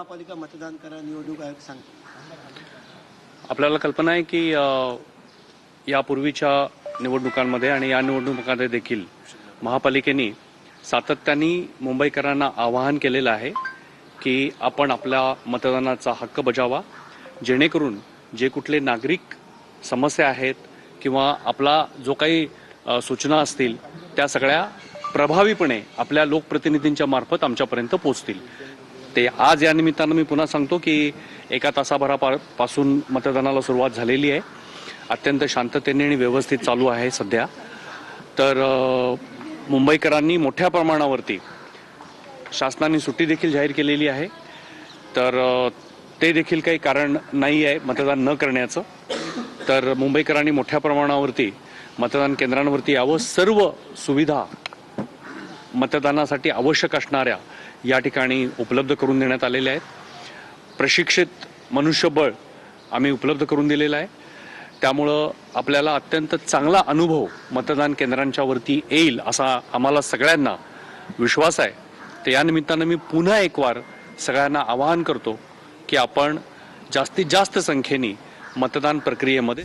महापालिका मतदान करा निवडणूक आयोग सांगतो। आपल्याला कल्पना आहे की यापूर्वीच्या निवडणुकांमध्ये आणि या निवडणुकांमध्ये देखील महापालिकेने सातत्याने मुंबईकरांना आवाहन केलेलं आहे की आपण आपल्या मतदानाचा हक्क बजावा, जेणेकरून जे कुठले नागरिक समस्या आहेत किंवा आपला जो काही सूचना असतील त्या सगळ्या प्रभावीपणे आपल्या लोकप्रतिनिधींच्या मार्फत आमच्यापर्यंत पोहोचतील। ते आज या निमित्तानं मी पुन्हा सांगतो की एका तासाभरापासून मतदानाला सुरुवात झालेली आहे। अत्यंत शांततेने आणि व्यवस्थित चालू आहे सध्या। तर मुंबईकरांनी मोठ्या प्रमाणावरती शासनाने सुट्टी देखील जाहीर केलेली आहे, तर ते देखील काही कारण नाही आहे मतदान न करण्याचं। तर मुंबईकरांनी मोठ्या प्रमाणावरती मतदान केंद्रांवरती यावं। सर्व सुविधा मतदानासाठी आवश्यक असणाऱ्या या ठिकाणी उपलब्ध करून देण्यात आलेल्या आहेत। प्रशिक्षित मनुष्यबळ आम्ही उपलब्ध करून दिलेलं आहे, त्यामुळं आपल्याला अत्यंत चांगला अनुभव मतदान केंद्रांच्या वरती येईल असा आम्हाला सगळ्यांना विश्वास आहे। तर या निमित्तानं मी पुन्हा एक वार सगळ्यांना आवाहन करतो की आपण जास्तीत जास्त संख्येने मतदान प्रक्रियेमध्ये